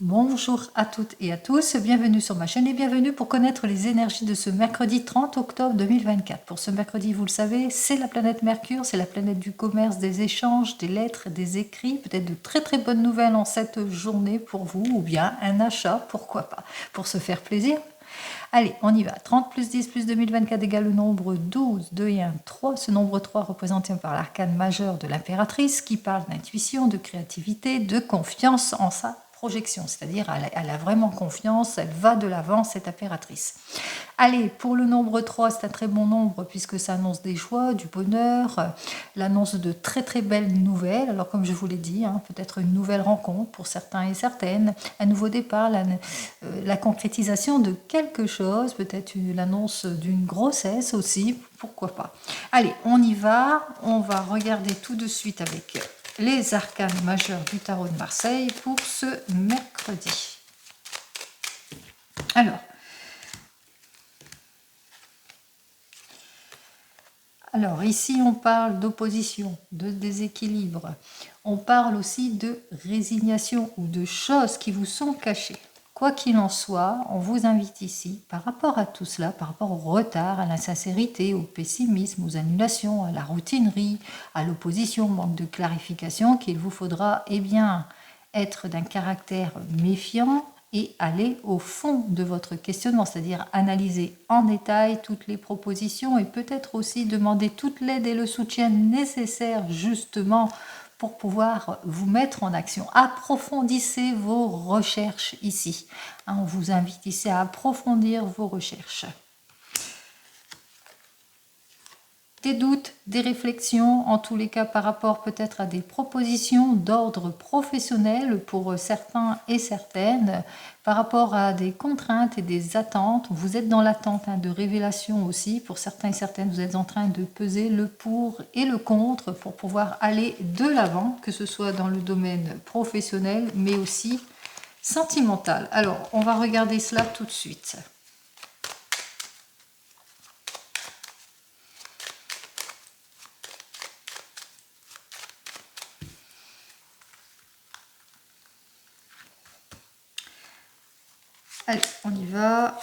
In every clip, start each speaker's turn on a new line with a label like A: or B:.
A: Bonjour à toutes et à tous, bienvenue sur ma chaîne et bienvenue pour connaître les énergies de ce mercredi 30 octobre 2024. Pour ce mercredi, vous le savez, c'est la planète Mercure, c'est la planète du commerce, des échanges, des lettres, des écrits, peut-être de très très bonnes nouvelles en cette journée pour vous ou bien un achat, pourquoi pas, pour se faire plaisir. Allez, on y va. 30 plus 10 plus 2024 égale le nombre 12, 2 et 1, 3. Ce nombre 3 représenté par l'arcane majeur de l'impératrice qui parle d'intuition, de créativité, de confiance en sa projection. C'est-à-dire, elle a vraiment confiance, elle va de l'avant, cette impératrice. Allez, pour le nombre 3, c'est un très bon nombre puisque ça annonce des joies, du bonheur, l'annonce de très très belles nouvelles. Alors comme je vous l'ai dit, peut-être une nouvelle rencontre pour certains et certaines, un nouveau départ, la concrétisation de quelque chose, peut-être l'annonce d'une grossesse aussi, pourquoi pas. Allez, on y va, on va regarder tout de suite avec les arcanes majeurs du tarot de Marseille pour ce mercredi. Alors ici on parle d'opposition, de déséquilibre, on parle aussi de résignation ou de choses qui vous sont cachées. Quoi qu'il en soit, on vous invite ici, par rapport à tout cela, par rapport au retard, à l'insincérité, au pessimisme, aux annulations, à la routinerie, à l'opposition, au manque de clarification, qu'il vous faudra être d'un caractère méfiant, et aller au fond de votre questionnement, c'est-à-dire analyser en détail toutes les propositions et peut-être aussi demander toute l'aide et le soutien nécessaires justement pour pouvoir vous mettre en action. Approfondissez vos recherches ici. On vous invite ici à approfondir vos recherches. Des doutes, des réflexions, en tous les cas par rapport peut-être à des propositions d'ordre professionnel pour certains et certaines, par rapport à des contraintes et des attentes. Vous êtes dans l'attente de révélation aussi, pour certains et certaines, vous êtes en train de peser le pour et le contre pour pouvoir aller de l'avant, que ce soit dans le domaine professionnel, mais aussi sentimental. Alors, on va regarder cela tout de suite. Allez, on y va.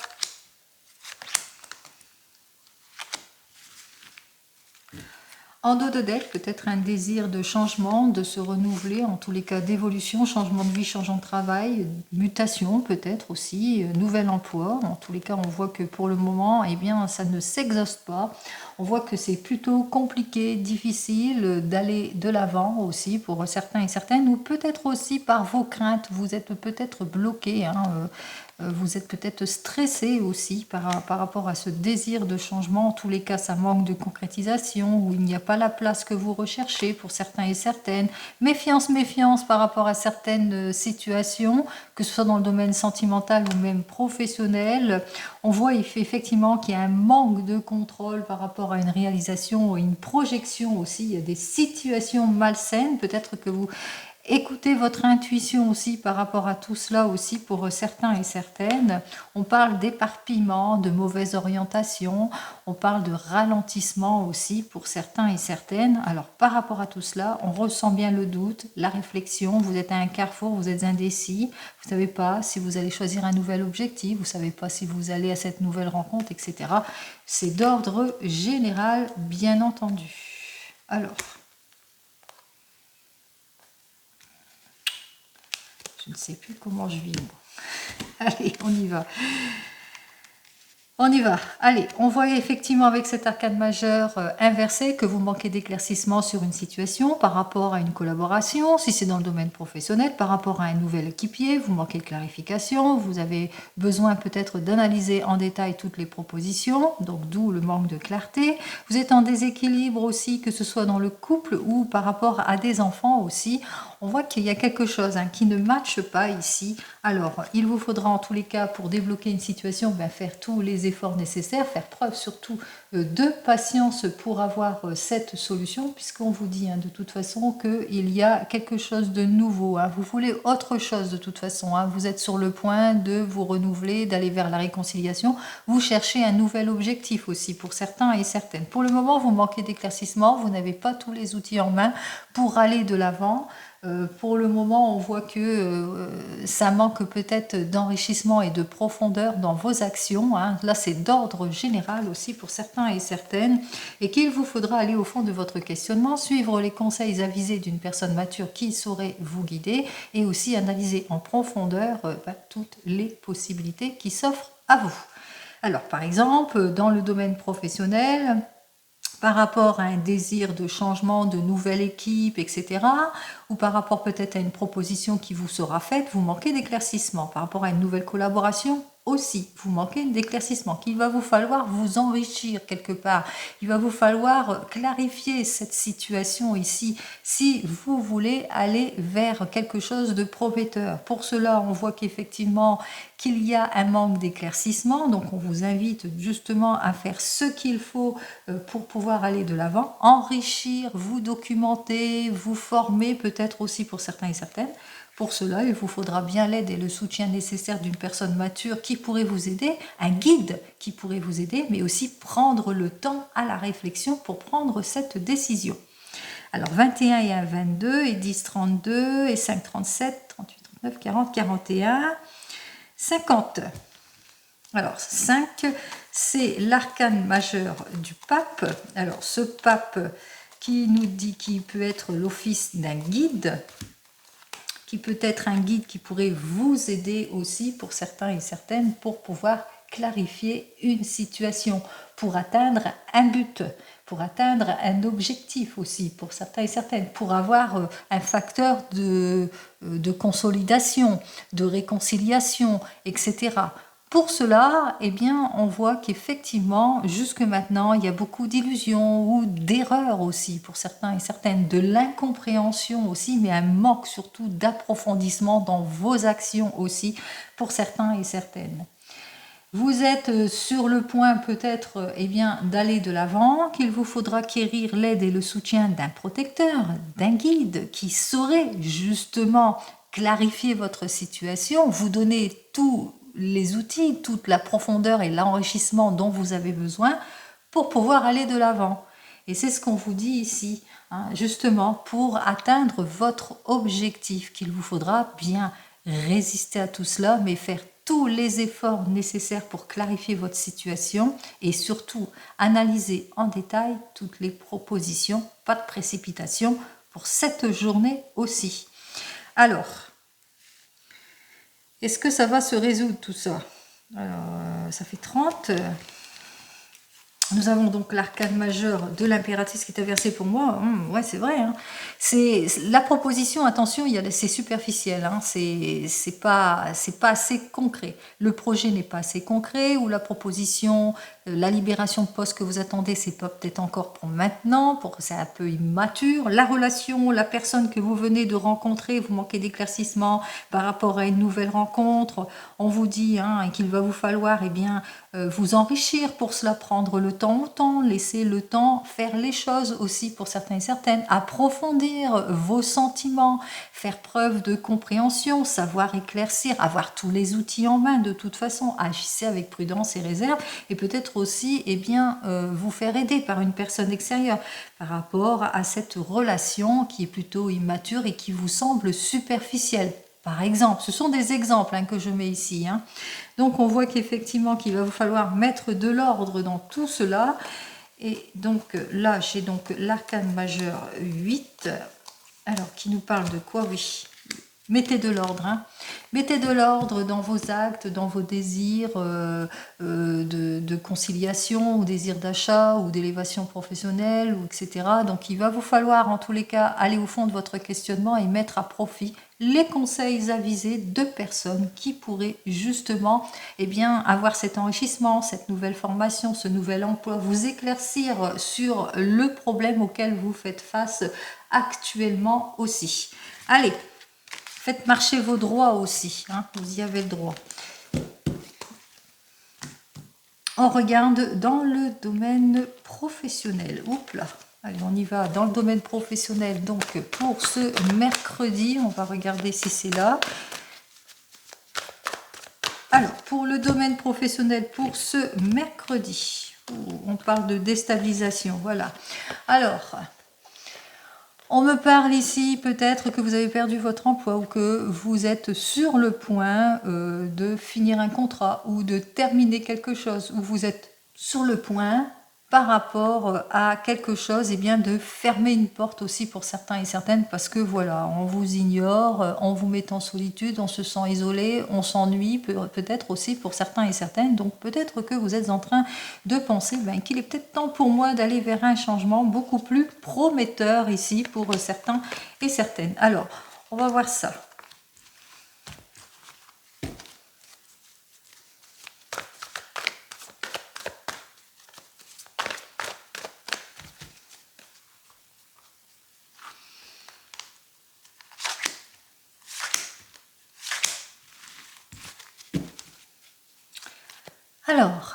A: En dos de deck, peut-être un désir de changement, de se renouveler, en tous les cas d'évolution, changement de vie, changement de travail, mutation peut-être aussi, nouvel emploi. En tous les cas, on voit que pour le moment, ça ne s'exauce pas. On voit que c'est plutôt compliqué, difficile d'aller de l'avant aussi pour certains et certaines, ou peut-être aussi par vos craintes, vous êtes peut-être bloqué, vous êtes peut-être stressé aussi par rapport à ce désir de changement. En tous les cas, ça manque de concrétisation ou il n'y a pas la place que vous recherchez pour certains et certaines. Méfiance, méfiance par rapport à certaines situations, que ce soit dans le domaine sentimental ou même professionnel. On voit effectivement qu'il y a un manque de contrôle par rapport à une réalisation ou une projection aussi. Il y a des situations malsaines, peut-être que vous... Écoutez votre intuition aussi par rapport à tout cela aussi pour certains et certaines. On parle d'éparpillement, de mauvaise orientation, on parle de ralentissement aussi pour certains et certaines. Alors par rapport à tout cela, on ressent bien le doute, la réflexion, vous êtes à un carrefour, vous êtes indécis, vous ne savez pas si vous allez choisir un nouvel objectif, vous ne savez pas si vous allez à cette nouvelle rencontre, etc. C'est d'ordre général, bien entendu. Alors... Je ne sais plus comment je vibre. Allez, on y va. On y va. Allez, on voit effectivement avec cet arcane majeur inversé que vous manquez d'éclaircissement sur une situation par rapport à une collaboration, si c'est dans le domaine professionnel, par rapport à un nouvel équipier, vous manquez de clarification, vous avez besoin peut-être d'analyser en détail toutes les propositions, donc d'où le manque de clarté. Vous êtes en déséquilibre aussi, que ce soit dans le couple ou par rapport à des enfants aussi. On voit qu'il y a quelque chose qui ne matche pas ici. Alors, il vous faudra en tous les cas, pour débloquer une situation, faire tous les efforts nécessaires, faire preuve surtout de patience pour avoir cette solution, puisqu'on vous dit de toute façon qu'il y a quelque chose de nouveau. Vous voulez autre chose de toute façon. Vous êtes sur le point de vous renouveler, d'aller vers la réconciliation. Vous cherchez un nouvel objectif aussi pour certains et certaines. Pour le moment, vous manquez d'éclaircissement, vous n'avez pas tous les outils en main pour aller de l'avant. Pour le moment, on voit que ça manque peut-être d'enrichissement et de profondeur dans vos actions, hein. Là, c'est d'ordre général aussi pour certains et certaines, et qu'il vous faudra aller au fond de votre questionnement, suivre les conseils avisés d'une personne mature qui saurait vous guider, et aussi analyser en profondeur toutes les possibilités qui s'offrent à vous. Alors, par exemple, dans le domaine professionnel, par rapport à un désir de changement, de nouvelle équipe, etc., ou par rapport peut-être à une proposition qui vous sera faite, vous manquez d'éclaircissement. Par rapport à une nouvelle collaboration, aussi, vous manquez d'éclaircissement, qu'il va vous falloir vous enrichir quelque part. Il va vous falloir clarifier cette situation ici si vous voulez aller vers quelque chose de prometteur. Pour cela, on voit qu'effectivement, qu'il y a un manque d'éclaircissement, donc on vous invite justement à faire ce qu'il faut pour pouvoir aller de l'avant, enrichir, vous documenter, vous former peut-être aussi pour certains et certaines. Pour cela, il vous faudra bien l'aide et le soutien nécessaire d'une personne mature qui pourrait vous aider, un guide qui pourrait vous aider, mais aussi prendre le temps à la réflexion pour prendre cette décision. Alors 21 et 1, 22, et 10, 32, et 5, 37, 38, 39, 40, 41, 50. Alors 5, c'est l'arcane majeur du pape. Alors ce pape qui nous dit qu'il peut être l'office d'un guide, qui peut être un guide qui pourrait vous aider aussi pour certains et certaines pour pouvoir clarifier une situation, pour atteindre un but, pour atteindre un objectif aussi pour certains et certaines, pour avoir un facteur de consolidation, de réconciliation, etc. Pour cela, eh bien, on voit qu'effectivement, jusque maintenant, il y a beaucoup d'illusions ou d'erreurs aussi pour certains et certaines, de l'incompréhension aussi, mais un manque surtout d'approfondissement dans vos actions aussi pour certains et certaines. Vous êtes sur le point peut-être eh bien, d'aller de l'avant, qu'il vous faudra acquérir l'aide et le soutien d'un protecteur, d'un guide qui saurait justement clarifier votre situation, vous donner tous les outils, toute la profondeur et l'enrichissement dont vous avez besoin pour pouvoir aller de l'avant. Et c'est ce qu'on vous dit ici, hein, justement pour atteindre votre objectif, qu'il vous faudra bien résister à tout cela, mais faire tous les efforts nécessaires pour clarifier votre situation et surtout analyser en détail toutes les propositions, pas de précipitation pour cette journée aussi. Alors, est-ce que ça va se résoudre tout ça? Alors, ça fait 30. Nous avons donc l'arcane majeur de l'impératrice qui est inversée pour moi. Ouais, c'est vrai. Hein. C'est la proposition. Attention, c'est superficiel. Hein. C'est pas assez concret. Le projet n'est pas assez concret ou la proposition, la libération de poste que vous attendez, c'est pas peut-être encore pour maintenant. C'est un peu immature. La relation, la personne que vous venez de rencontrer, vous manquez d'éclaircissement par rapport à une nouvelle rencontre. On vous dit qu'il va vous falloir, vous enrichir pour cela, prendre le temps au temps, laisser le temps faire les choses aussi pour certains et certaines, approfondir vos sentiments, faire preuve de compréhension, savoir éclaircir, avoir tous les outils en main de toute façon, agissez avec prudence et réserve et peut-être aussi vous faire aider par une personne extérieure par rapport à cette relation qui est plutôt immature et qui vous semble superficielle. Par exemple, ce sont des exemples que je mets ici. Donc on voit qu'effectivement qu'il va vous falloir mettre de l'ordre dans tout cela. Et donc là, j'ai donc l'arcane majeur 8. Alors, qui nous parle de quoi? Oui. Mettez de l'ordre. Mettez de l'ordre dans vos actes, dans vos désirs de conciliation, ou désirs d'achat, ou d'élévation professionnelle, ou etc. Donc il va vous falloir en tous les cas aller au fond de votre questionnement et mettre à profit les conseils avisés de personnes qui pourraient justement avoir cet enrichissement, cette nouvelle formation, ce nouvel emploi, vous éclaircir sur le problème auquel vous faites face actuellement aussi. Allez, faites marcher vos droits aussi, vous y avez le droit. On regarde dans le domaine professionnel. Oups là. Allez, on y va dans le domaine professionnel. Donc, pour ce mercredi, on va regarder si c'est là. Alors, pour le domaine professionnel, pour ce mercredi, on parle de déstabilisation. Voilà. Alors, On me parle ici peut-être que vous avez perdu votre emploi ou que vous êtes sur le point de finir un contrat ou de terminer quelque chose, ou vous êtes sur le point par rapport à quelque chose, et bien de fermer une porte aussi pour certains et certaines, parce que voilà, on vous ignore, on vous met en solitude, on se sent isolé, on s'ennuie peut-être aussi pour certains et certaines. Donc peut-être que vous êtes en train de penser qu'il est peut-être temps pour moi d'aller vers un changement beaucoup plus prometteur ici pour certains et certaines. Alors, on va voir ça. Alors,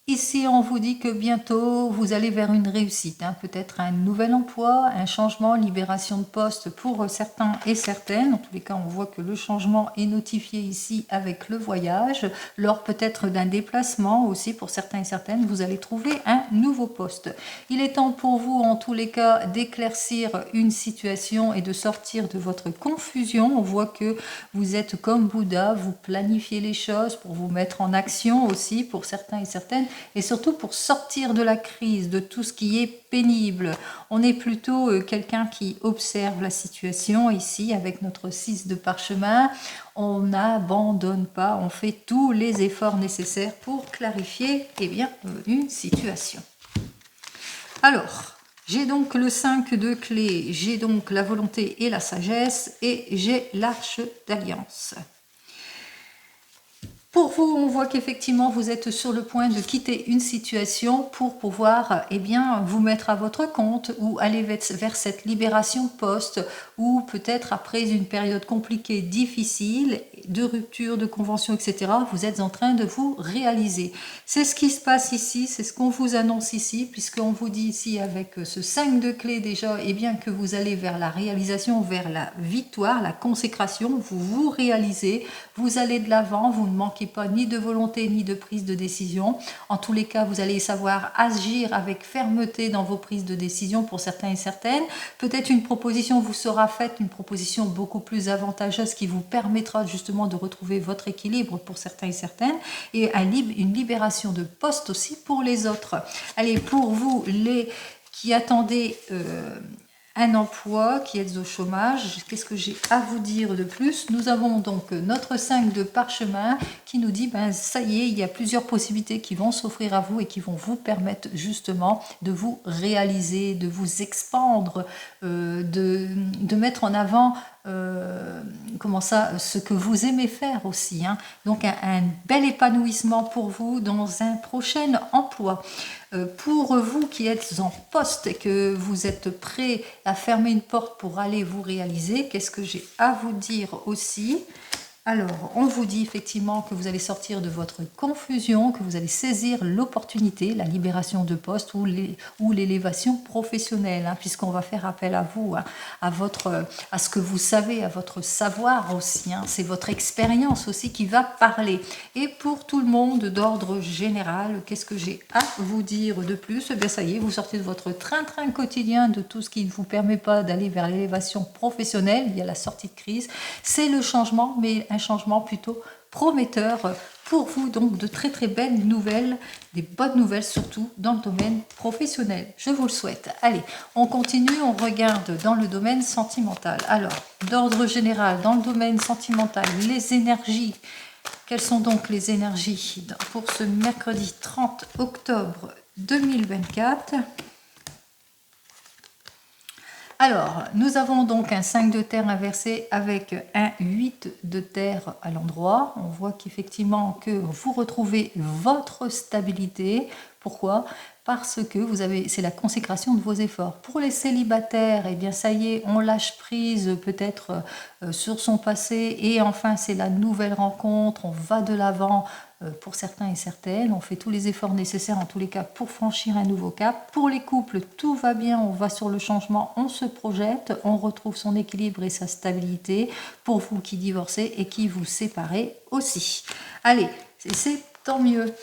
A: ici, on vous dit que bientôt, vous allez vers une réussite, peut-être un nouvel emploi, un changement, libération de poste pour certains et certaines. En tous les cas, on voit que le changement est notifié ici avec le voyage. Lors peut-être d'un déplacement aussi pour certains et certaines, vous allez trouver un nouveau poste. Il est temps pour vous, en tous les cas, d'éclaircir une situation et de sortir de votre confusion. On voit que vous êtes comme Bouddha, vous planifiez les choses pour vous mettre en action aussi pour certains et certaines, et surtout pour sortir de la crise, de tout ce qui est pénible. On est plutôt quelqu'un qui observe la situation ici avec notre 6 de parchemin. On n'abandonne pas, on fait tous les efforts nécessaires pour clarifier une situation. Alors, j'ai donc le 5 de clés, j'ai donc la volonté et la sagesse, et j'ai l'arche d'alliance. Pour vous, on voit qu'effectivement, vous êtes sur le point de quitter une situation pour pouvoir vous mettre à votre compte ou aller vers cette libération post, ou peut-être après une période compliquée, difficile, de rupture, de convention, etc., vous êtes en train de vous réaliser. C'est ce qui se passe ici, c'est ce qu'on vous annonce ici, puisqu'on vous dit ici avec ce 5 de clés déjà, que vous allez vers la réalisation, vers la victoire, la consécration, vous vous réalisez, vous allez de l'avant, vous ne manquez pas ni de volonté ni de prise de décision. En tous les cas, vous allez savoir agir avec fermeté dans vos prises de décision pour certains et certaines. Peut-être une proposition vous sera faite, une proposition beaucoup plus avantageuse qui vous permettra justement de retrouver votre équilibre pour certains et certaines, et une libération de poste aussi pour les autres. Allez, pour vous, les qui attendez un emploi, qui êtes au chômage, qu'est-ce que j'ai à vous dire de plus? Nous avons donc notre 5 de parchemin qui nous dit, ça y est, il y a plusieurs possibilités qui vont s'offrir à vous et qui vont vous permettre justement de vous réaliser, de vous expandre, de mettre en avant ce que vous aimez faire aussi. Donc un bel épanouissement pour vous dans un prochain emploi. Pour vous qui êtes en poste et que vous êtes prêt à fermer une porte pour aller vous réaliser, qu'est-ce que j'ai à vous dire aussi? Alors, on vous dit effectivement que vous allez sortir de votre confusion, que vous allez saisir l'opportunité, la libération de poste ou l'élévation professionnelle, puisqu'on va faire appel à vous, à ce que vous savez, à votre savoir aussi. C'est votre expérience aussi qui va parler. Et pour tout le monde d'ordre général, qu'est-ce que j'ai à vous dire de plus? Eh bien, ça y est, vous sortez de votre train-train quotidien, de tout ce qui ne vous permet pas d'aller vers l'élévation professionnelle. Il y a la sortie de crise. C'est le changement, mais un changement plutôt prometteur pour vous, donc de très très belles nouvelles, des bonnes nouvelles surtout dans le domaine professionnel. Je vous le souhaite. Allez, on continue, on regarde dans le domaine sentimental. Alors, d'ordre général, dans le domaine sentimental, les énergies. Quelles sont donc les énergies pour ce mercredi 30 octobre 2024 ? Alors, nous avons donc un 5 de terre inversé avec un 8 de terre à l'endroit. On voit qu'effectivement que vous retrouvez votre stabilité. Pourquoi ? Parce que c'est la consécration de vos efforts. Pour les célibataires, eh bien ça y est, on lâche prise peut-être sur son passé, et enfin c'est la nouvelle rencontre, on va de l'avant. Pour certains et certaines, on fait tous les efforts nécessaires en tous les cas pour franchir un nouveau cap. Pour les couples, tout va bien, on va sur le changement, on se projette, on retrouve son équilibre et sa stabilité. Pour vous qui divorcez et qui vous séparez aussi. Allez, c'est tant mieux.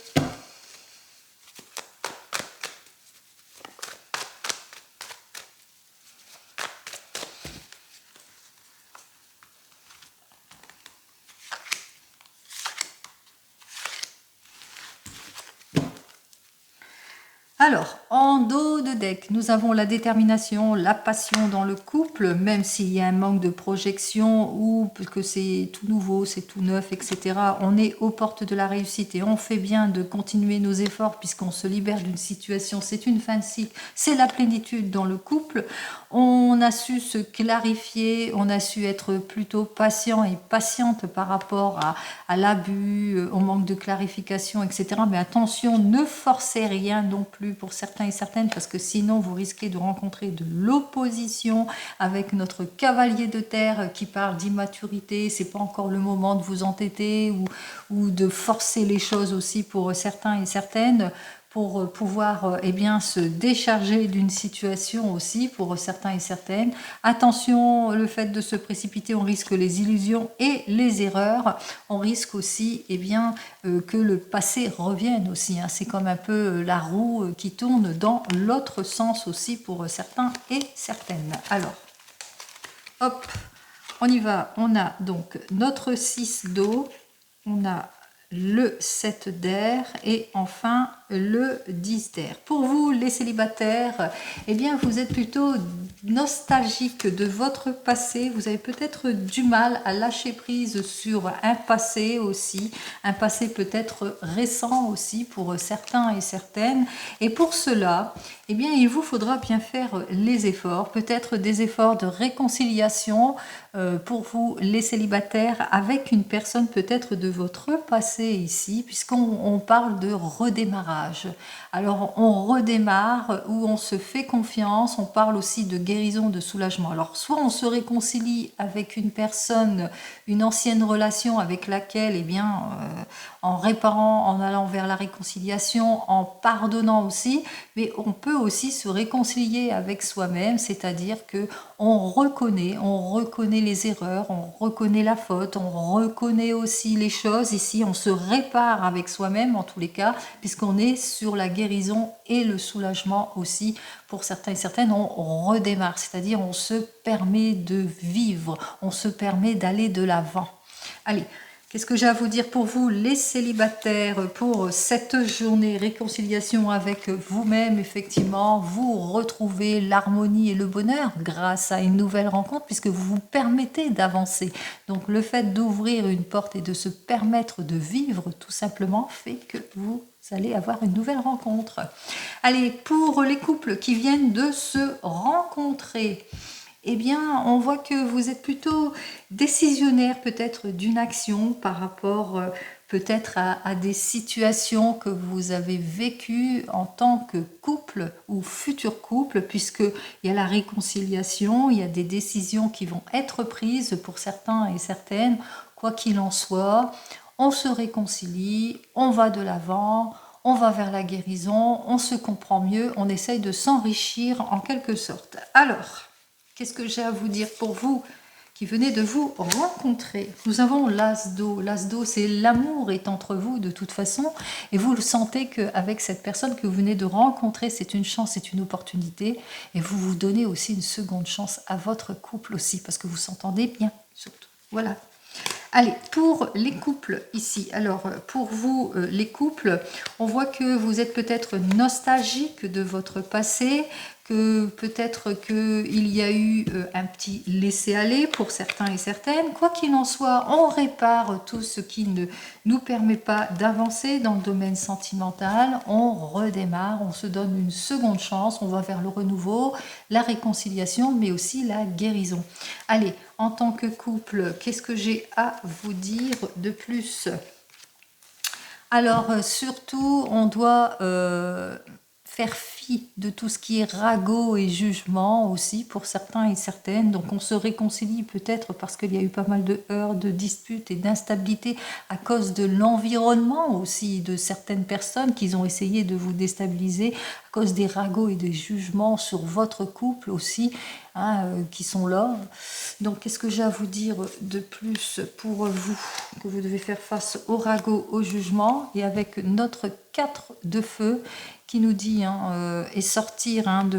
A: Alors, en dos de deck, nous avons la détermination, la passion dans le couple, même s'il y a un manque de projection ou que c'est tout nouveau, c'est tout neuf, etc. On est aux portes de la réussite et on fait bien de continuer nos efforts puisqu'on se libère d'une situation, c'est une fin de cycle, c'est la plénitude dans le couple. On a su se clarifier, on a su être plutôt patient et patiente par rapport à l'abus, au manque de clarification, etc. Mais attention, ne forcez rien non plus pour certains et certaines, parce que sinon vous risquez de rencontrer de l'opposition avec notre cavalier de terre qui parle d'immaturité. C'est pas encore le moment de vous entêter ou de forcer les choses aussi pour certains et certaines, pour pouvoir eh bien, se décharger d'une situation aussi pour certains et certaines. Attention, le fait de se précipiter, on risque les illusions et les erreurs. On risque aussi eh bien, que le passé revienne aussi. Hein. C'est comme un peu la roue qui tourne dans l'autre sens aussi pour certains et certaines. Alors, hop, on y va. On a donc notre 6 d'eau, on a le 7 d'air et enfin le 10 d'air. Pour vous, les célibataires, eh bien, vous êtes plutôt nostalgique de votre passé. Vous avez peut-être du mal à lâcher prise sur un passé aussi, un passé peut-être récent aussi pour certains et certaines. Et pour cela, eh bien, il vous faudra bien faire les efforts, peut-être des efforts de réconciliation pour vous, les célibataires, avec une personne peut-être de votre passé ici, puisqu'on parle de redémarrage. Alors, on redémarre ou on se fait confiance, on parle aussi de guérison, de soulagement. Alors, soit on se réconcilie avec une personne, une ancienne relation avec laquelle, eh bien, en réparant, en allant vers la réconciliation, en pardonnant aussi, mais on peut aussi se réconcilier avec soi-même, c'est-à-dire que on reconnaît les erreurs, on reconnaît la faute, on reconnaît aussi les choses. Ici, on se répare avec soi-même en tous les cas, puisqu'on est sur la guérison et le soulagement aussi. Pour certains et certaines, on redémarre, c'est-à-dire on se permet de vivre, on se permet d'aller de l'avant. Allez, qu'est-ce que j'ai à vous dire pour vous, les célibataires, pour cette journée réconciliation avec vous-même? Effectivement, vous retrouvez l'harmonie et le bonheur grâce à une nouvelle rencontre puisque vous vous permettez d'avancer. Donc le fait d'ouvrir une porte et de se permettre de vivre tout simplement fait que vous allez avoir une nouvelle rencontre. Allez, pour les couples qui viennent de se rencontrer, eh bien, on voit que vous êtes plutôt décisionnaire peut-être d'une action par rapport peut-être à des situations que vous avez vécues en tant que couple ou futur couple, puisqu'il y a la réconciliation, il y a des décisions qui vont être prises pour certains et certaines. Quoi qu'il en soit, on se réconcilie, on va de l'avant, on va vers la guérison, on se comprend mieux, on essaye de s'enrichir en quelque sorte. Alors, qu'est-ce que j'ai à vous dire pour vous qui venez de vous rencontrer? Nous avons l'as d'eau. L'as d'eau, c'est l'amour est entre vous de toute façon. Et vous le sentez qu'avec cette personne que vous venez de rencontrer, c'est une chance, c'est une opportunité. Et vous vous donnez aussi une seconde chance à votre couple aussi, parce que vous s'entendez bien, surtout. Voilà. Allez, pour les couples ici, alors pour vous les couples, on voit que vous êtes peut-être nostalgique de votre passé, que peut-être qu'il y a eu un petit laisser-aller pour certains et certaines. Quoi qu'il en soit, on répare tout ce qui ne nous permet pas d'avancer dans le domaine sentimental, on redémarre, on se donne une seconde chance, on va vers le renouveau, la réconciliation, mais aussi la guérison. Allez, en tant que couple, qu'est-ce que j'ai à vous dire de plus? Alors, surtout, on doit faire fi de tout ce qui est ragot et jugement aussi pour certains et certaines. Donc on se réconcilie peut-être parce qu'il y a eu pas mal de heurts, de disputes et d'instabilité à cause de l'environnement aussi de certaines personnes qui ont essayé de vous déstabiliser à cause des ragots et des jugements sur votre couple aussi, hein, qui sont là. Donc qu'est-ce que j'ai à vous dire de plus pour vous, que vous devez faire face aux ragots, au jugement, et avec notre 4 de feu qui nous dit et sortir de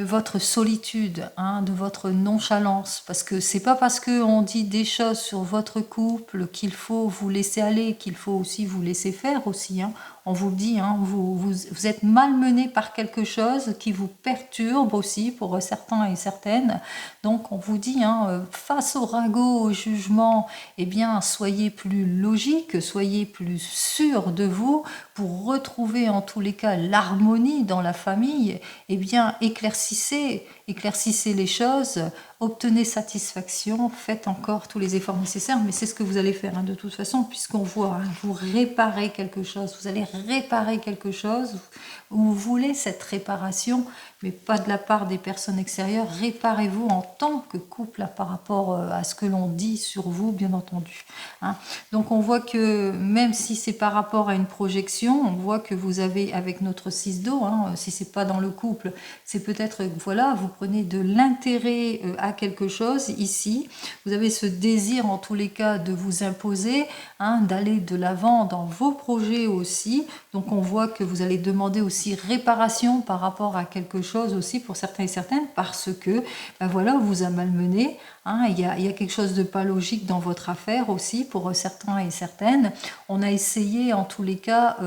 A: votre solitude, de votre nonchalance, parce que c'est pas parce qu'on dit des choses sur votre couple qu'il faut vous laisser aller, qu'il faut aussi vous laisser faire aussi. on vous le dit, hein, vous êtes malmené par quelque chose qui vous perturbe aussi pour certains et certaines. Donc on vous dit, hein, face au ragot, au jugement, eh bien soyez plus logique, soyez plus sûr de vous pour retrouver en tous les cas l'harmonie dans la famille. Eh bien éclaircissez les choses, obtenez satisfaction, faites encore tous les efforts nécessaires, mais c'est ce que vous allez faire hein, de toute façon, puisqu'on voit, hein, vous réparez quelque chose, vous allez réparer quelque chose, vous voulez cette réparation, mais pas de la part des personnes extérieures, réparez-vous en tant que couple par rapport à ce que l'on dit sur vous, bien entendu. Hein. Donc on voit que même si c'est par rapport à une projection, on voit que vous avez, avec notre 6 d'eau, hein, si c'est pas dans le couple, c'est peut-être, voilà, vous prenez de l'intérêt à quelque chose ici, vous avez ce désir en tous les cas de vous imposer, hein, d'aller de l'avant dans vos projets aussi, donc on voit que vous allez demander aussi réparation par rapport à quelque chose aussi pour certains et certaines, parce que ben voilà, on vous a malmené, hein, il y a quelque chose de pas logique dans votre affaire aussi pour certains et certaines, on a essayé en tous les cas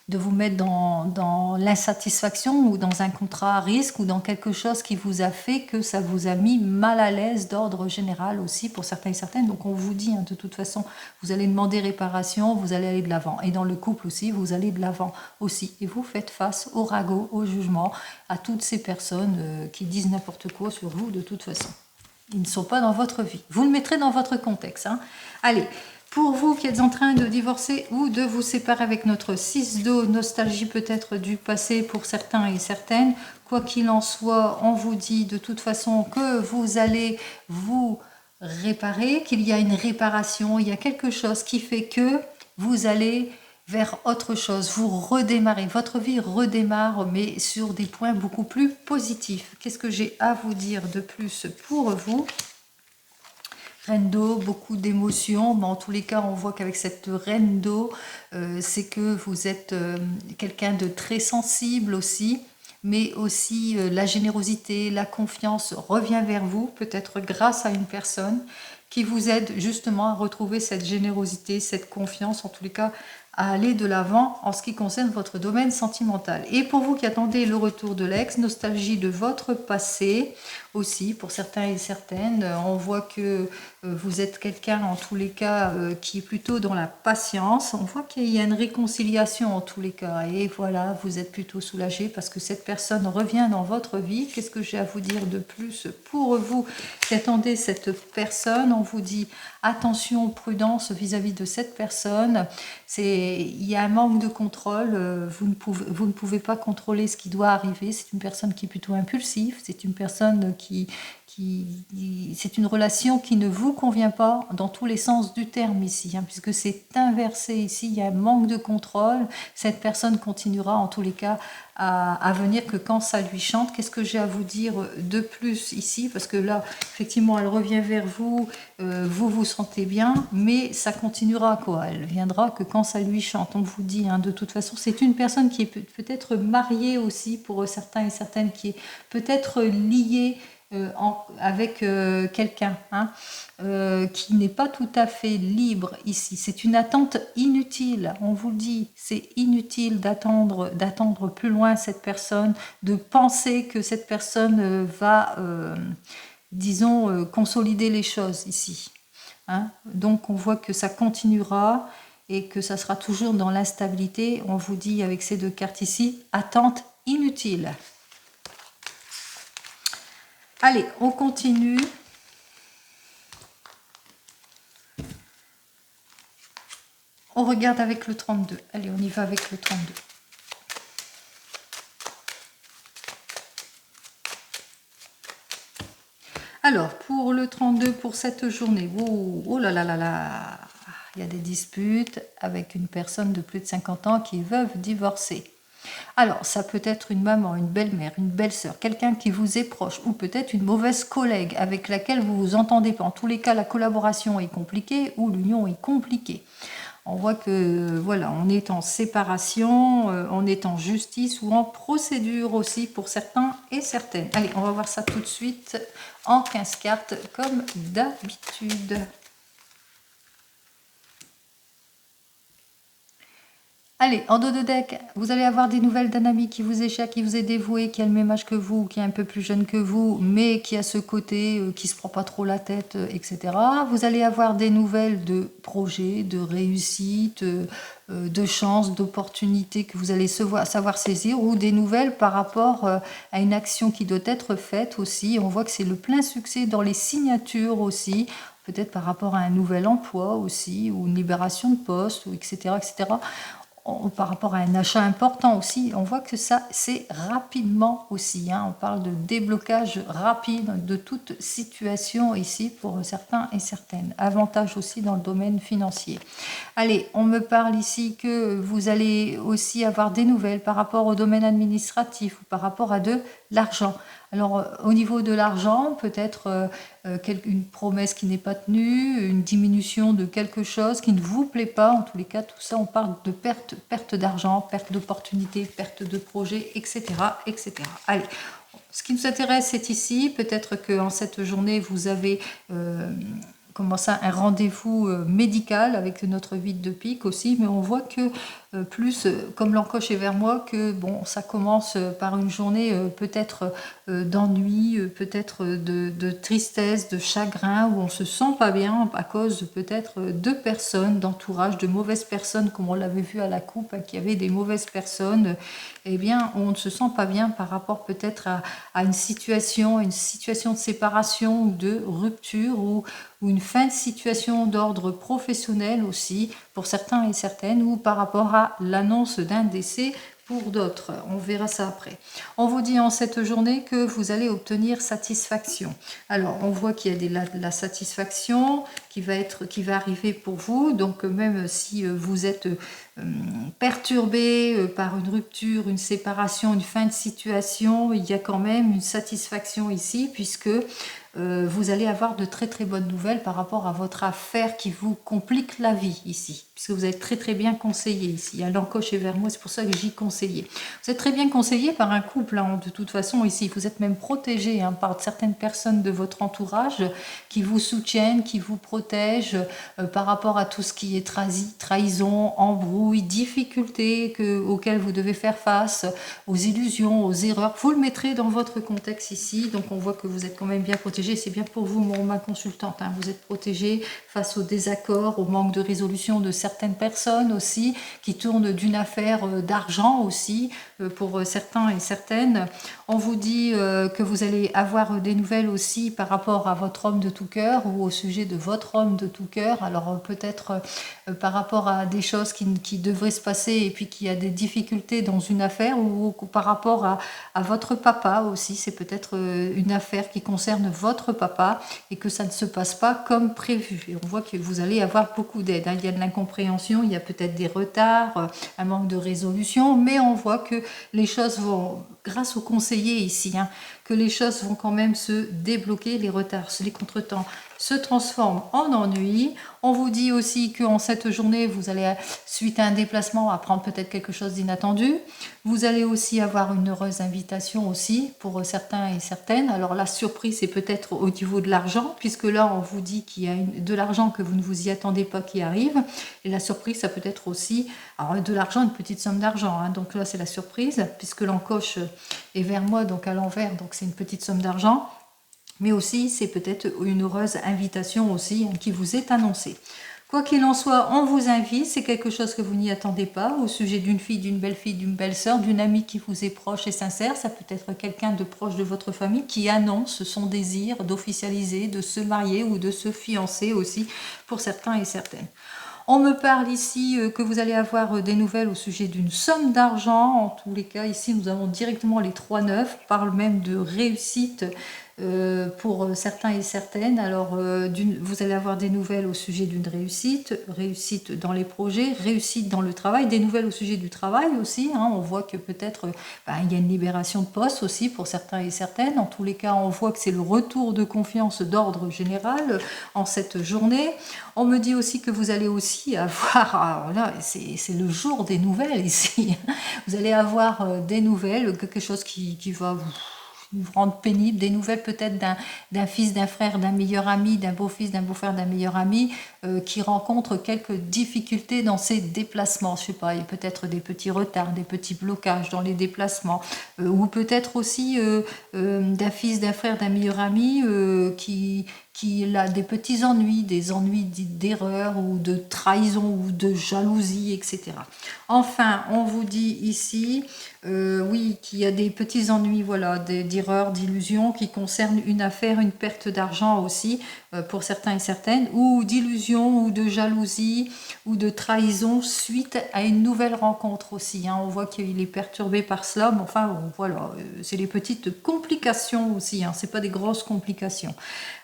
A: de vous mettre dans l'insatisfaction ou dans un contrat à risque ou dans quelque chose qui vous a fait que ça vous a mis mal à l'aise d'ordre général aussi pour certains et certaines. Donc on vous dit, hein, de toute façon, vous allez demander réparation, vous allez aller de l'avant. Et dans le couple aussi, vous allez de l'avant aussi. Et vous faites face au ragot, au jugement, à toutes ces personnes qui disent n'importe quoi sur vous de toute façon. Ils ne sont pas dans votre vie. Vous le mettrez dans votre contexte. Hein. Allez. Pour vous qui êtes en train de divorcer ou de vous séparer avec notre 6 d'eau, nostalgie peut-être du passé pour certains et certaines, quoi qu'il en soit, on vous dit de toute façon que vous allez vous réparer, qu'il y a une réparation, il y a quelque chose qui fait que vous allez vers autre chose, vous redémarrez, votre vie redémarre, mais sur des points beaucoup plus positifs. Qu'est-ce que j'ai à vous dire de plus pour vous ? Reine d'eau, beaucoup d'émotions, mais en tous les cas, on voit qu'avec cette reine d'eau, c'est que vous êtes quelqu'un de très sensible aussi, mais aussi la générosité, la confiance revient vers vous, peut-être grâce à une personne qui vous aide justement à retrouver cette générosité, cette confiance, en tous les cas, à aller de l'avant en ce qui concerne votre domaine sentimental. Et pour vous qui attendez le retour de l'ex, nostalgie de votre passé aussi, pour certains et certaines, on voit que vous êtes quelqu'un en tous les cas qui est plutôt dans la patience, on voit qu'il y a une réconciliation en tous les cas, et voilà, vous êtes plutôt soulagé parce que cette personne revient dans votre vie. Qu'est-ce que j'ai à vous dire de plus pour vous qui attendez cette personne? On vous dit attention, prudence vis-à-vis de cette personne. Il y a un manque de contrôle, vous ne pouvez pas contrôler ce qui doit arriver. C'est une personne qui est plutôt impulsive, c'est une personne c'est une relation qui ne vous convient pas dans tous les sens du terme ici, hein, puisque c'est inversé ici, il y a un manque de contrôle. Cette personne continuera en tous les cas à venir que quand ça lui chante. Qu'est-ce que j'ai à vous dire de plus ici? Parce que là, effectivement, elle revient vers vous, vous vous sentez bien, mais ça continuera quoi. Elle viendra que quand ça lui chante. On vous dit, hein, de toute façon, c'est une personne qui est peut-être mariée aussi pour certains et certaines, qui est peut-être liée avec quelqu'un, hein, qui n'est pas tout à fait libre ici. C'est une attente inutile, on vous le dit, c'est inutile d'attendre plus loin cette personne, de penser que cette personne va, disons, consolider les choses ici. Hein. Donc on voit que ça continuera et que ça sera toujours dans l'instabilité. On vous dit avec ces deux cartes ici, attente inutile. Allez, on continue. On regarde avec le 32. Allez, on y va avec le 32. Alors, pour le 32, pour cette journée, oh là là là là, il y a des disputes avec une personne de plus de 50 ans qui est veuve, divorcée. Alors, ça peut être une maman, une belle-mère, une belle-sœur, quelqu'un qui vous est proche, ou peut-être une mauvaise collègue avec laquelle vous vous entendez pas. En tous les cas, la collaboration est compliquée ou l'union est compliquée. On voit que, voilà, on est en séparation, on est en justice ou en procédure aussi pour certains et certaines. Allez, on va voir ça tout de suite en 15 cartes comme d'habitude. Allez, en dos de deck, vous allez avoir des nouvelles d'un ami qui vous est cher, qui vous est dévoué, qui a le même âge que vous, qui est un peu plus jeune que vous, mais qui a ce côté qui se prend pas trop la tête, etc. Vous allez avoir des nouvelles de projets, de réussite, de chances, d'opportunités que vous allez savoir saisir, ou des nouvelles par rapport à une action qui doit être faite aussi. On voit que c'est le plein succès dans les signatures aussi, peut-être par rapport à un nouvel emploi aussi, ou une libération de poste, ou etc., etc. Par rapport à un achat important aussi, on voit que ça, c'est rapidement aussi. On parle de déblocage rapide de toute situation ici pour certains et certaines. Avantage aussi dans le domaine financier. Allez, on me parle ici que vous allez aussi avoir des nouvelles par rapport au domaine administratif ou par rapport à de l'argent. Alors, au niveau de l'argent, peut-être une promesse qui n'est pas tenue, une diminution de quelque chose qui ne vous plaît pas. En tous les cas, tout ça, on parle de perte d'argent, perte d'opportunités, perte de projets, etc., etc. Allez, ce qui nous intéresse, c'est ici. Peut-être qu'en cette journée, vous avez comment ça, un rendez-vous médical avec notre vide de pique aussi, mais on voit que plus, comme l'encoche est vers moi, que bon, ça commence par une journée peut-être d'ennui, peut-être de tristesse, de chagrin, où on se sent pas bien à cause peut-être de personnes, d'entourage, de mauvaises personnes, comme on l'avait vu à la coupe, qu'il y avait des mauvaises personnes. Eh bien, on ne se sent pas bien par rapport peut-être à une situation de séparation ou de rupture ou une fin de situation d'ordre professionnel aussi pour certains et certaines, ou par rapport à l'annonce d'un décès pour d'autres. On verra ça après. On vous dit en cette journée que vous allez obtenir satisfaction. Alors, on voit qu'il y a de la satisfaction qui va arriver pour vous. Donc, même si vous êtes perturbé par une rupture, une séparation, une fin de situation, il y a quand même une satisfaction ici, puisque vous allez avoir de très très bonnes nouvelles par rapport à votre affaire qui vous complique la vie ici, puisque vous êtes très très bien conseillé ici. Il y a l'encoche est vers moi, c'est pour ça que j'y conseillé. Vous êtes très bien conseillé par un couple, de toute façon ici. Vous êtes même protégé par certaines personnes de votre entourage qui vous soutiennent, qui vous protègent par rapport à tout ce qui est trahison, embrouille, difficultés auxquelles vous devez faire face, aux illusions, aux erreurs. Vous le mettrez dans votre contexte ici, donc on voit que vous êtes quand même bien protégé. C'est bien pour vous, ma consultante. Vous êtes protégé face aux désaccords, au manque de résolution de certaines personnes aussi, qui tournent d'une affaire d'argent aussi, pour certains et certaines. On vous dit que vous allez avoir des nouvelles aussi par rapport à votre homme de tout cœur ou au sujet de votre homme de tout cœur. Alors peut-être par rapport à des choses qui devraient se passer et puis qu'il y a des difficultés dans une affaire, ou par rapport à votre papa aussi. C'est peut-être une affaire qui concerne votre papa et que ça ne se passe pas comme prévu. Et on voit que vous allez avoir beaucoup d'aide. Il y a de l'incompréhension, il y a peut-être des retards, un manque de résolution, mais on voit que les choses vont, grâce aux conseillers ici, que les choses vont quand même se débloquer, les retards, les contretemps se transforment en ennui. On vous dit aussi qu'en cette journée, vous allez, suite à un déplacement, apprendre peut-être quelque chose d'inattendu. Vous allez aussi avoir une heureuse invitation aussi pour certains et certaines. Alors la surprise, c'est peut-être au niveau de l'argent, puisque là, on vous dit qu'il y a de l'argent que vous ne vous y attendez pas qui arrive. Et la surprise, ça peut être aussi de l'argent, une petite somme d'argent. Donc là, c'est la surprise, puisque l'encoche est vers moi, donc à l'envers, donc c'est une petite somme d'argent. Mais aussi, c'est peut-être une heureuse invitation aussi qui vous est annoncée. Quoi qu'il en soit, on vous invite, c'est quelque chose que vous n'y attendez pas, au sujet d'une fille, d'une belle-sœur, d'une amie qui vous est proche et sincère. Ça peut être quelqu'un de proche de votre famille qui annonce son désir d'officialiser, de se marier ou de se fiancer aussi, pour certains et certaines. On me parle ici que vous allez avoir des nouvelles au sujet d'une somme d'argent. En tous les cas, ici, nous avons directement les 3-9. On parle même de réussite pour certains et certaines. Alors, vous allez avoir des nouvelles au sujet d'une réussite dans les projets, réussite dans le travail, des nouvelles au sujet du travail aussi. On voit que peut-être il y a une libération de poste aussi pour certains et certaines. En tous les cas, on voit que c'est le retour de confiance d'ordre général en cette journée. On me dit aussi que vous allez aussi avoir, alors là, c'est le jour des nouvelles ici. Vous allez avoir des nouvelles, quelque chose qui va vous vous rendre pénible, des nouvelles peut-être d'un fils, d'un frère, d'un meilleur ami, d'un beau-fils, d'un beau-frère, d'un meilleur ami, qui rencontre quelques difficultés dans ses déplacements. Je sais pas, il y a peut-être des petits retards, des petits blocages dans les déplacements, ou peut-être aussi d'un fils, d'un frère, d'un meilleur ami qui a des petits ennuis, des ennuis d'erreur ou de trahison ou de jalousie, etc. Enfin, on vous dit ici, oui, qu'il y a des petits ennuis, voilà, d'erreurs, d'illusions qui concernent une affaire, une perte d'argent aussi, pour certains et certaines, ou d'illusions ou de jalousie ou de trahison suite à une nouvelle rencontre aussi. Hein. On voit qu'il est perturbé par cela, mais enfin, bon, voilà, c'est les petites complications aussi, hein, c'est pas des grosses complications.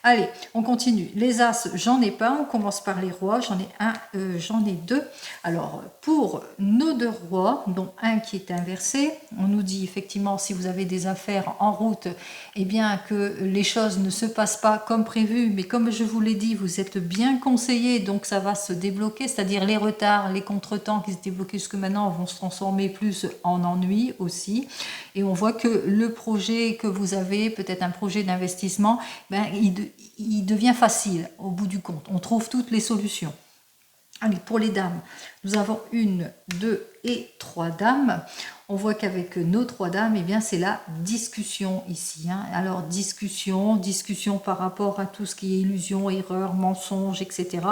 A: Allez, on continue. Les As, j'en ai pas. On commence par les rois. J'en ai un, j'en ai deux. Alors, pour nos deux rois, dont un qui est inversé, on nous dit effectivement, si vous avez des affaires en route, eh bien que les choses ne se passent pas comme prévu, mais comme je vous l'ai dit, vous êtes bien conseillé, donc ça va se débloquer, c'est-à-dire les retards, les contretemps qui s'étaient bloqués jusque maintenant vont se transformer plus en ennuis aussi. Et on voit que le projet que vous avez, peut-être un projet d'investissement, ben, il devient facile au bout du compte. On trouve toutes les solutions. Allez, pour les dames, nous avons 1, 2 et 3 dames. On voit qu'avec nos 3 dames, eh bien, c'est la discussion ici. Hein. Alors, discussion par rapport à tout ce qui est illusion, erreur, mensonge, etc.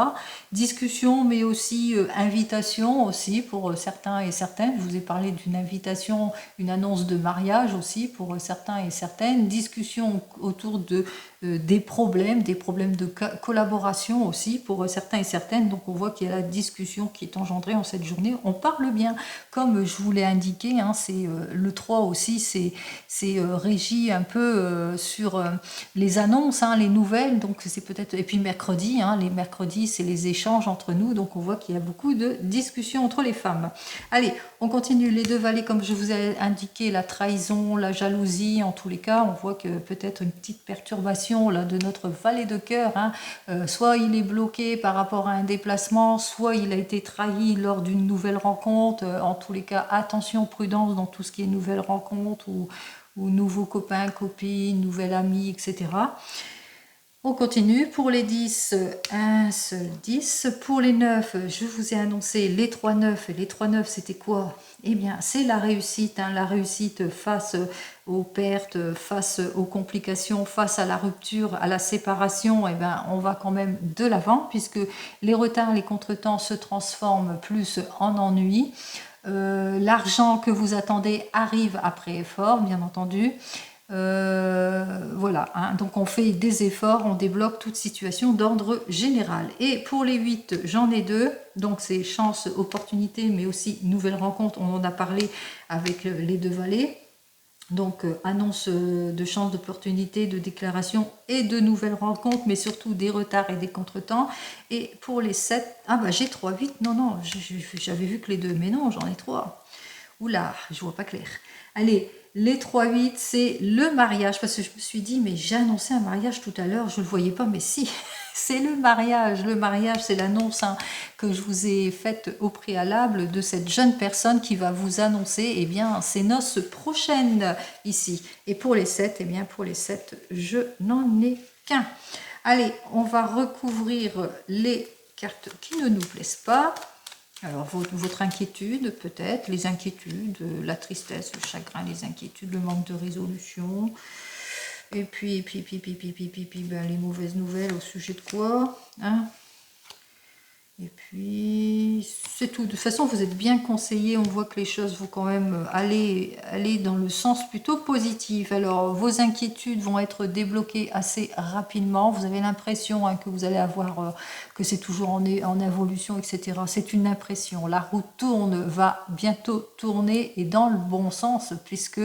A: Discussion, mais aussi invitation aussi pour certains et certaines. Je vous ai parlé d'une invitation, une annonce de mariage aussi pour certains et certaines. Discussion autour de des problèmes de collaboration aussi pour certains et certaines. Donc on voit qu'il y a la discussion qui est engendrée en cette journée. On parle bien, comme je vous l'ai indiqué, hein, c'est le 3 aussi, c'est régi un peu sur les annonces, hein, les nouvelles. Donc c'est peut-être, et puis mercredi, hein, les mercredis, c'est les échanges entre nous. Donc on voit qu'il y a beaucoup de discussions entre les femmes. Allez, on continue. Les 2 valets, comme je vous ai indiqué, la trahison, la jalousie, en tous les cas, on voit que peut-être une petite perturbation là, de notre valet de cœur, hein. Soit il est bloqué par rapport à un déplacement, soit il a été trahi lors d'une nouvelle rencontre. En tous les cas, attention, prudence dans tout ce qui est nouvelle rencontre ou nouveaux copains, copines, nouvel ami, etc. On continue. Pour les 10, un seul 10. Pour les 9, je vous ai annoncé les 3 9. Et les 3 9, c'était quoi? Eh bien, c'est la réussite. Hein, la réussite face aux pertes, face aux complications, face à la rupture, à la séparation. Eh bien, on va quand même de l'avant puisque les retards, les contretemps se transforment plus en ennuis. L'argent que vous attendez arrive après effort, bien entendu. Voilà, hein, donc on fait des efforts, on débloque toute situation d'ordre général. Et pour les 8, j'en ai 2, donc c'est chance, opportunité, mais aussi nouvelle rencontre, on en a parlé avec les 2 valets. Donc annonce de chance, d'opportunité, de déclaration et de nouvelles rencontres, mais surtout des retards et des contretemps. Et pour les 7, ah bah j'ai 3, 8, non, j'avais vu que les 2, mais non, j'en ai 3. Oula, je vois pas clair. Allez, les 3-8, c'est le mariage, parce que je me suis dit, mais j'ai annoncé un mariage tout à l'heure, je ne le voyais pas, mais si, c'est le mariage. Le mariage, c'est l'annonce, hein, que je vous ai faite au préalable de cette jeune personne qui va vous annoncer, eh bien, ses noces prochaines ici. Et pour les 7, eh bien, pour les 7, je n'en ai qu'un. Allez, on va recouvrir les cartes qui ne nous plaisent pas. Alors, votre inquiétude, peut-être, les inquiétudes, la tristesse, le chagrin, les inquiétudes, le manque de résolution. Et puis ben, les mauvaises nouvelles au sujet de quoi, hein? Et puis, c'est tout. De toute façon, vous êtes bien conseillé. On voit que les choses vont quand même aller dans le sens plutôt positif. Alors, vos inquiétudes vont être débloquées assez rapidement. Vous avez l'impression, hein, que vous allez avoir, que c'est toujours en évolution, etc. C'est une impression. La roue va bientôt tourner et dans le bon sens, puisque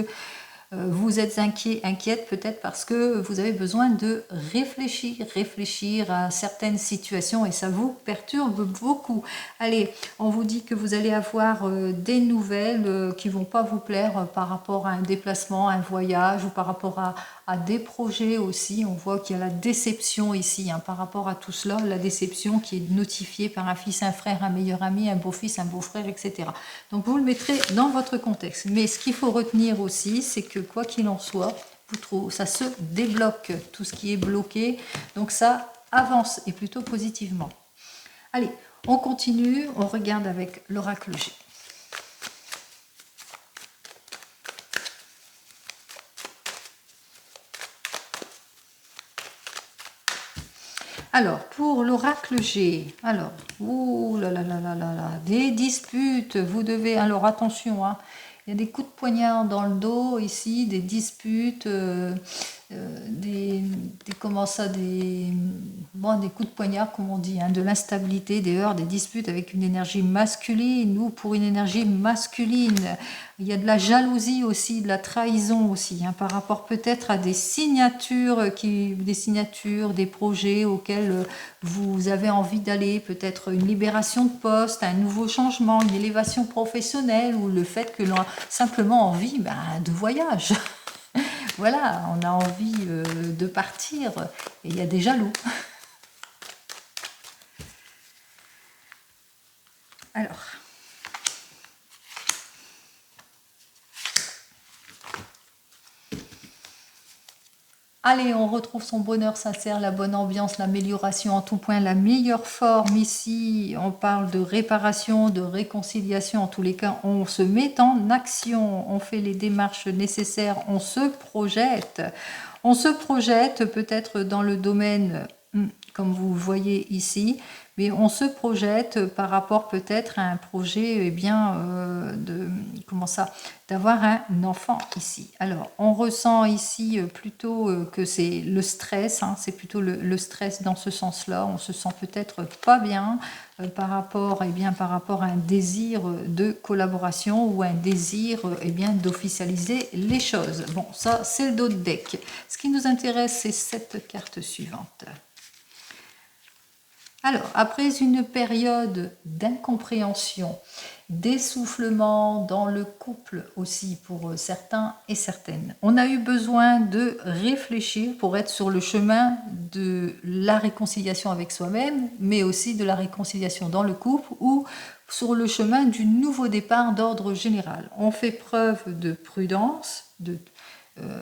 A: vous êtes inquiète peut-être parce que vous avez besoin de réfléchir à certaines situations et ça vous perturbe beaucoup. Allez, on vous dit que vous allez avoir des nouvelles qui vont pas vous plaire par rapport à un déplacement, un voyage ou par rapport à des projets aussi. On voit qu'il y a la déception ici, hein, par rapport à tout cela, la déception qui est notifiée par un fils, un frère, un meilleur ami, un beau-fils, un beau-frère, etc. Donc vous le mettrez dans votre contexte. Mais ce qu'il faut retenir aussi, c'est que quoi qu'il en soit, ça se débloque, tout ce qui est bloqué. Donc ça avance et plutôt positivement. Allez, on continue, on regarde avec l'oracle G. Alors, pour l'oracle G, alors, ouh là là là là là là, des disputes, vous devez, alors attention, hein, il y a des coups de poignard dans le dos ici, des disputes, comment ça, des coups de poignard, comme on dit, hein, de l'instabilité, des heurts, des disputes avec une énergie masculine ou pour une énergie masculine. Il y a de la jalousie aussi, de la trahison aussi, hein, par rapport peut-être à des signatures, des projets auxquels vous avez envie d'aller, peut-être une libération de poste, un nouveau changement, une élévation professionnelle ou le fait que l'on a simplement envie de voyage. Voilà, on a envie de partir et il y a des jaloux. Alors, allez, on retrouve son bonheur sincère, la bonne ambiance, l'amélioration en tout point, la meilleure forme ici. On parle de réparation, de réconciliation. En tous les cas, on se met en action, on fait les démarches nécessaires, on se projette. On se projette peut-être dans le domaine, comme vous voyez ici, mais on se projette par rapport peut-être à un projet d'avoir un enfant ici. Alors, on ressent ici plutôt que c'est le stress, hein, c'est plutôt le stress dans ce sens-là. On se sent peut-être pas bien par rapport à un désir de collaboration ou un désir d'officialiser les choses. Bon, ça, c'est le dos de deck. Ce qui nous intéresse, c'est cette carte suivante. Alors, après une période d'incompréhension, d'essoufflement dans le couple aussi pour certains et certaines, on a eu besoin de réfléchir pour être sur le chemin de la réconciliation avec soi-même, mais aussi de la réconciliation dans le couple ou sur le chemin du nouveau départ d'ordre général. On fait preuve de prudence,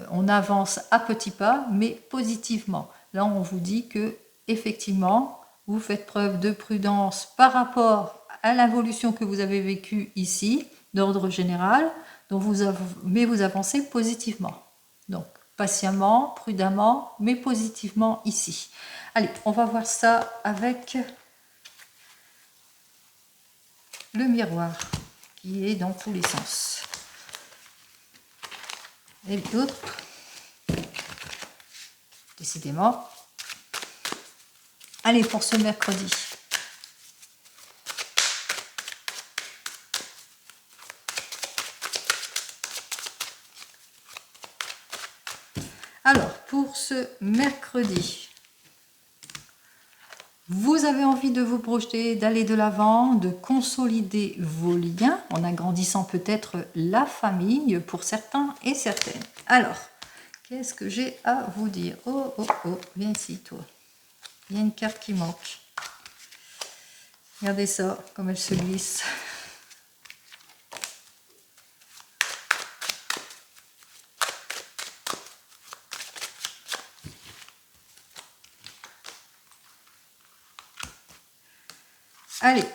A: on avance à petits pas, mais positivement. Là, on vous dit que effectivement, vous faites preuve de prudence par rapport à l'évolution que vous avez vécue ici, d'ordre général, mais vous avancez positivement. Donc, patiemment, prudemment, mais positivement ici. Allez, on va voir ça avec le miroir, qui est dans tous les sens. Et l'autre, décidément. Allez, pour ce mercredi. Alors, pour ce mercredi, vous avez envie de vous projeter, d'aller de l'avant, de consolider vos liens, en agrandissant peut-être la famille pour certains et certaines. Alors, qu'est-ce que j'ai à vous dire? Oh, oh, oh, viens ici, toi. Il y a une carte qui manque. Regardez ça, comme elle se glisse. Allez.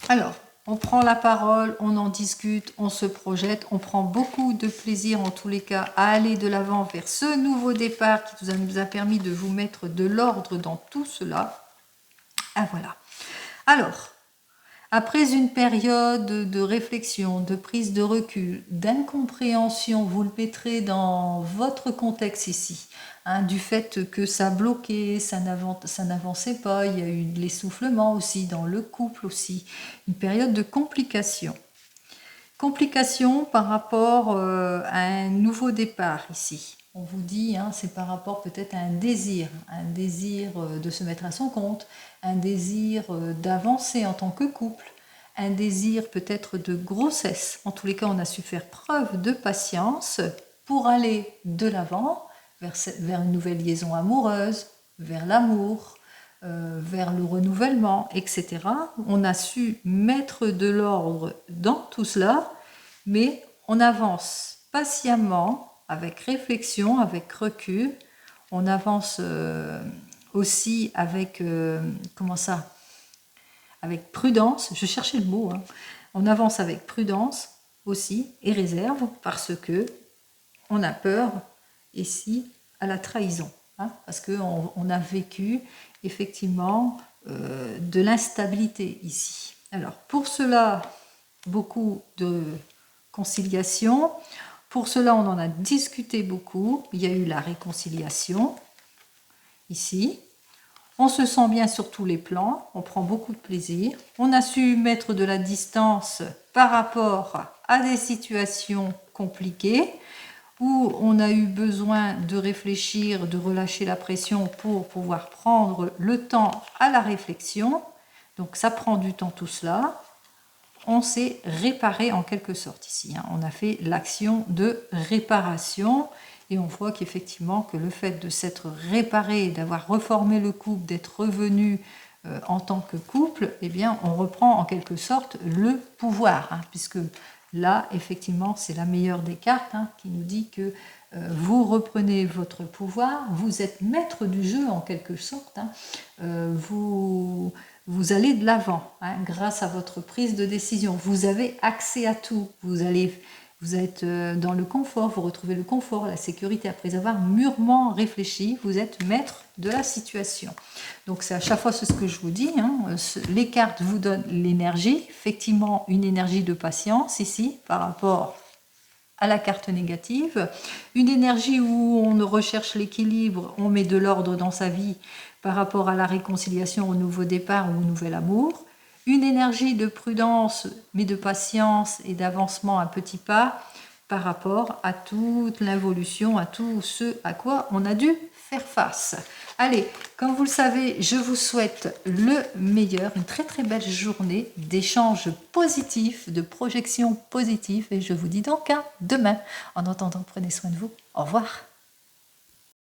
A: Alors, on prend la parole, on en discute, on se projette, on prend beaucoup de plaisir en tous les cas à aller de l'avant vers ce nouveau départ qui nous a permis de vous mettre de l'ordre dans tout cela. Ah voilà. Alors, après une période de réflexion, de prise de recul, d'incompréhension, vous le mettrez dans votre contexte ici, hein, du fait que ça bloquait, ça n'avançait pas, il y a eu de l'essoufflement aussi dans le couple aussi, une période de complication. Complication par rapport à un nouveau départ ici. On vous dit, hein, c'est par rapport peut-être à un désir de se mettre à son compte, un désir d'avancer en tant que couple, un désir peut-être de grossesse. En tous les cas, on a su faire preuve de patience pour aller de l'avant vers une nouvelle liaison amoureuse, vers l'amour, vers le renouvellement, etc. On a su mettre de l'ordre dans tout cela, mais on avance patiemment, avec réflexion, avec recul. On avance aussi avec, comment ça, avec prudence, je cherchais le mot, hein. On avance avec prudence aussi et réserve parce que on a peur ici à la trahison, hein, parce qu'on a vécu effectivement de l'instabilité ici. Alors pour cela, beaucoup de conciliation. Pour cela, on en a discuté beaucoup. Il y a eu la réconciliation ici. On se sent bien sur tous les plans, on prend beaucoup de plaisir. On a su mettre de la distance par rapport à des situations compliquées où on a eu besoin de réfléchir, de relâcher la pression pour pouvoir prendre le temps à la réflexion. Donc ça prend du temps tout cela. On s'est réparé en quelque sorte ici, hein. On a fait l'action de réparation et on voit qu'effectivement que le fait de s'être réparé, d'avoir reformé le couple, d'être revenu en tant que couple, eh bien on reprend en quelque sorte le pouvoir, hein, puisque là effectivement c'est la meilleure des cartes, hein, qui nous dit que vous reprenez votre pouvoir, vous êtes maître du jeu en quelque sorte, hein. Vous allez de l'avant, hein, grâce à votre prise de décision. Vous avez accès à tout. Vous êtes dans le confort, vous retrouvez le confort, la sécurité. Après avoir mûrement réfléchi, vous êtes maître de la situation. Donc c'est à chaque fois ce que je vous dis, hein. Les cartes vous donnent l'énergie, effectivement une énergie de patience ici par rapport à la carte négative, une énergie où on recherche l'équilibre, on met de l'ordre dans sa vie par rapport à la réconciliation, au nouveau départ ou au nouvel amour, une énergie de prudence mais de patience et d'avancement à petits pas par rapport à toute l'évolution, à tout ce à quoi on a dû faire face. Allez, comme vous le savez, je vous souhaite le meilleur, une très très belle journée d'échanges positifs, de projections positives et je vous dis donc à demain. En attendant, prenez soin de vous. Au revoir.